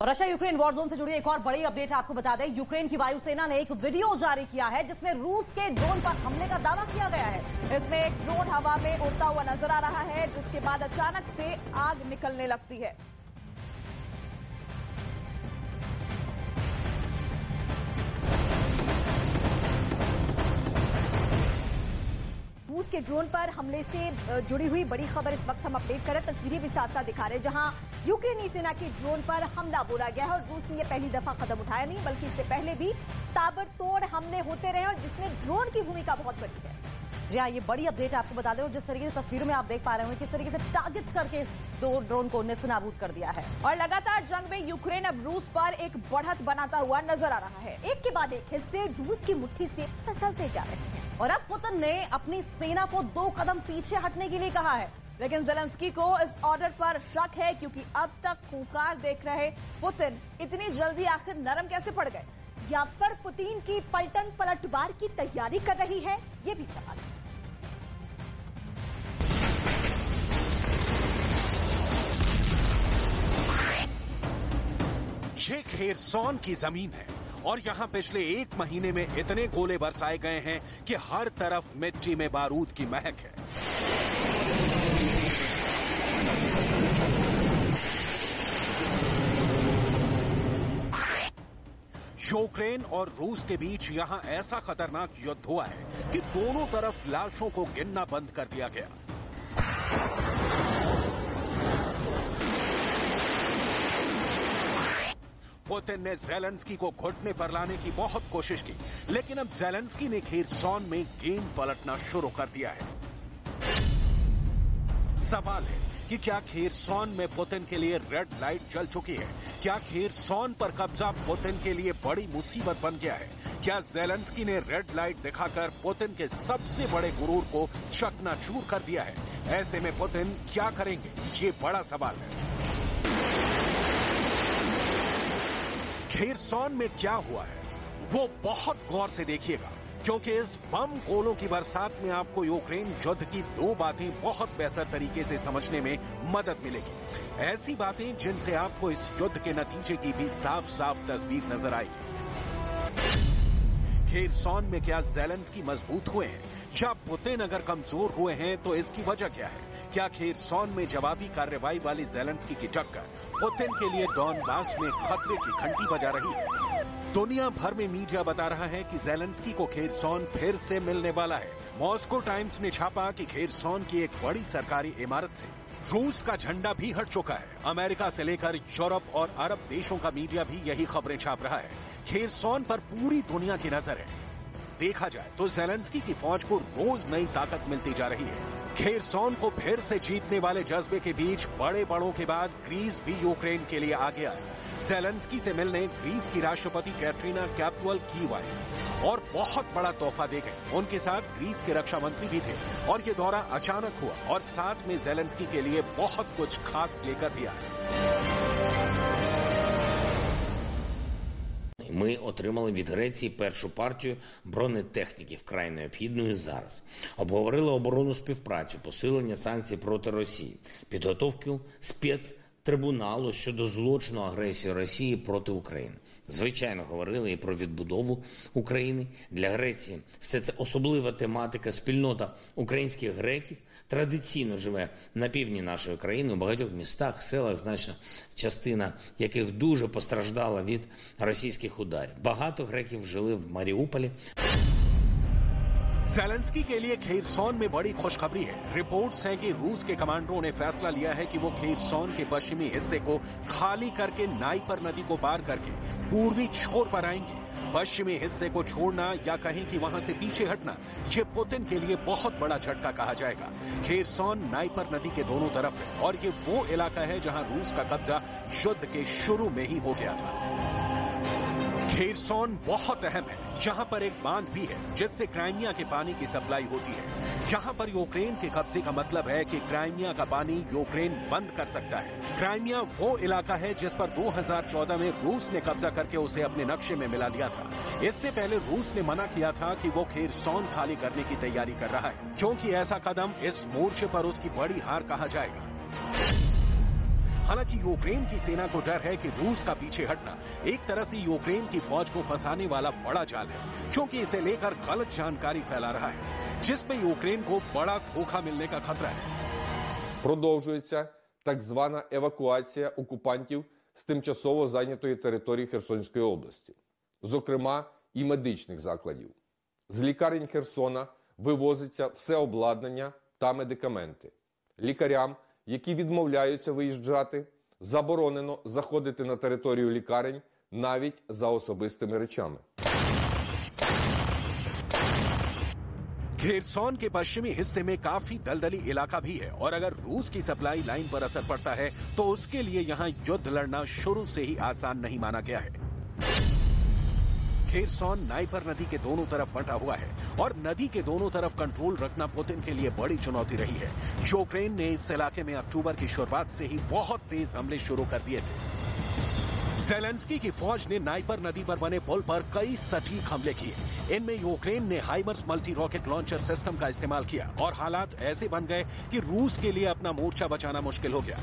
Russia Ukraine war zone से जुड़ी एक और बड़ी अपडेट आपको बता दें। यूक्रेन की वायुसेना ने एक वीडियो जारी किया है जिसमें रूस के ड्रोन पर हमले का दावा किया गया है। इसमें एक ड्रोन हवा में उड़ता हुआ नजर आ रहा है, जिसके बाद अचानक से आग निकलने लगती है। रूस के ड्रोन पर हमले से जुड़ी हुई बड़ी खबर इस वक्त हम अपडेट करें। तस्वीरें भी साथ साथ दिखा रहे हैं जहां यूक्रेनी सेना के ड्रोन पर हमला बोला गया है और रूस ने यह पहली दफा कदम उठाया नहीं, बल्कि इससे पहले भी ताबड़तोड़ हमले होते रहे और जिसमें ड्रोन की भूमिका बहुत बड़ी है। जी हाँ, ये बड़ी अपडेट आपको बता दें और जिस तरीके से तस्वीरों में आप देख पा रहे होंगे किस तरीके से टारगेट करके इस दो ड्रोन को नेस्तनाबूद कर दिया है। और लगातार जंग में यूक्रेन अब रूस पर एक बढ़त बनाता हुआ नजर आ रहा है। एक के बाद एक हिस्से रूस की मुट्ठी से फिसलते जा रहे हैं और अब पुतिन ने अपनी सेना को 2 कदम पीछे हटने के लिए कहा है। लेकिन ज़ेलेंस्की को इस ऑर्डर पर शक है, क्योंकि अब तक खूंखार देख रहे पुतिन इतनी जल्दी आखिर नरम कैसे पड़ गए, या फिर पुतिन की पलटन पलटवार की तैयारी कर रही है, ये भी सवाल है। ये खेरसौन की जमीन है और यहाँ पिछले 1 महीने में इतने गोले बरसाए गए हैं कि हर तरफ मिट्टी में बारूद की महक है। यूक्रेन और रूस के बीच यहाँ ऐसा खतरनाक युद्ध हुआ है कि दोनों तरफ लाशों को गिनना बंद कर दिया गया। पुतिन ने ज़ेलेंस्की को घुटने पर लाने की बहुत कोशिश की, लेकिन अब ज़ेलेंस्की ने खेरसौन में गेंद पलटना शुरू कर दिया है। सवाल है कि क्या खेरसौन में पुतिन के लिए रेड लाइट जल चुकी है? क्या खेरसौन पर कब्जा पुतिन के लिए बड़ी मुसीबत बन गया है? क्या ज़ेलेंस्की ने रेड लाइट दिखाकर पुतिन के सबसे बड़े गुरूर को चकनाचूर कर दिया है? ऐसे में पुतिन क्या करेंगे, ये बड़ा सवाल है। खेरसौन में क्या हुआ है वो बहुत गौर से देखिएगा, क्योंकि इस बम गोलों की बरसात में आपको यूक्रेन युद्ध की 2 बातें बहुत बेहतर तरीके से समझने में मदद मिलेगी। ऐसी बातें जिनसे आपको इस युद्ध के नतीजे की भी साफ साफ तस्वीर नजर आएगी। खेरसौन में क्या ज़ेलेंस्की मजबूत हुए हैं या पुतिन अगर कमजोर हुए हैं तो इसकी वजह क्या है? क्या खेरसौन में जवाबी कार्रवाई वाली ज़ेलेंस्की की टक्कर पुतिन के लिए डॉनबास में खतरे की घंटी बजा रही है? दुनिया भर में मीडिया बता रहा है कि ज़ेलेंस्की को खेरसौन फिर से मिलने वाला है। मॉस्को टाइम्स ने छापा कि खेरसौन की एक बड़ी सरकारी इमारत से रूस का झंडा भी हट चुका है। अमेरिका से लेकर यूरोप और अरब देशों का मीडिया भी यही खबरें छाप रहा है। खेरसौन पर पूरी दुनिया की नजर है। देखा जाए तो ज़ेलेंस्की की फौज को रोज नई ताकत मिलती जा रही है। खेरसौन को फिर से जीतने वाले जज्बे के बीच बड़े बड़ों के बाद ग्रीस भी यूक्रेन के लिए आ गया है। ज़ेलेंस्की से मिलने ग्रीस की राष्ट्रपति कैटरीना कैपुअल कीव आई और बहुत बड़ा तोहफा दे गए। उनके साथ ग्रीस के रक्षा मंत्री भी थे और ये दौरा अचानक हुआ और साथ में ज़ेलेंस्की के लिए बहुत कुछ खास लेकर दिया है। Ми отримали від Греції першу партію бронетехніки, вкрай необхідної зараз. Обговорили оборонну співпрацю, посилення санкцій проти Росії, підготовку спецтрибуналу щодо злочину агресії Росії проти України. Звичайно, говорили і про відбудову України. Для Греції все це особлива тематика. Спільнота українських греків традиційно живе на півдні нашої країни, у багатьох містах, селах, значна частина яких дуже постраждала від російських ударів. Багато греків жили в Маріуполі. ज़ेलेंस्की के लिए खेरसौन में बड़ी खुशखबरी है। रिपोर्ट्स हैं कि रूस के कमांडरों ने फैसला लिया है कि वो खेरसौन के पश्चिमी हिस्से को खाली करके नाइपर नदी को पार करके पूर्वी छोर पर आएंगे। पश्चिमी हिस्से को छोड़ना या कहीं कि वहां से पीछे हटना, ये पुतिन के लिए बहुत बड़ा झटका कहा जाएगा। खेरसौन नाइपर नदी के दोनों तरफ है और ये वो इलाका है जहां रूस का कब्जा युद्ध के शुरू में ही हो गया था। खेरसौन बहुत अहम है। यहाँ पर एक बांध भी है जिससे क्राइमिया के पानी की सप्लाई होती है। यहाँ पर यूक्रेन के कब्जे का मतलब है कि क्राइमिया का पानी यूक्रेन बंद कर सकता है। क्राइमिया वो इलाका है जिस पर 2014 में रूस ने कब्जा करके उसे अपने नक्शे में मिला लिया था। इससे पहले रूस ने मना किया था कि वो खेरसौन खाली करने की तैयारी कर रहा है, क्योंकि ऐसा कदम इस मोर्चे पर उसकी बड़ी हार कहा जाएगा। हालांकि यूक्रेन की सेना को डर है कि रूस का पीछे हटना एक तरह से यूक्रेन की फौज को फंसाने वाला बड़ा चाल है, क्योंकि इसे लेकर गलत जानकारी फैला रहा है, जिसमें यूक्रेन को बड़ा धोखा मिलने का खतरा है। Продовжується так звана евакуація окупантів з тимчасово зайнятої території Херсонської області, зокрема і медичних закладів. З лікарень Херсона вивозиться все обладнання та медикаменти. Лікарям, які відмовляються виїжджати, заборонено заходити на територію лікарень навіть за особистими речами. खेरसौन के पश्चिमी हिस्से में काफी दलदली इलाका भी है और अगर रूस की सप्लाई लाइन पर असर पड़ता है तो उसके लिए यहां युद्ध लड़ना शुरू से ही आसान नहीं माना गया है। खेरसौन नाइपर नदी के दोनों तरफ बंटा हुआ है और नदी के दोनों तरफ कंट्रोल रखना पुतिन के लिए बड़ी चुनौती रही है। यूक्रेन ने इस इलाके में अक्टूबर की शुरुआत से ही बहुत तेज हमले शुरू कर दिए थे। ज़ेलेंस्की की फौज ने नाइपर नदी पर बने पुल पर कई सटीक हमले किए। इनमें यूक्रेन ने HIMARS multi rocket launcher system का इस्तेमाल किया और हालात ऐसे बन गए कि रूस के लिए अपना मोर्चा बचाना मुश्किल हो गया।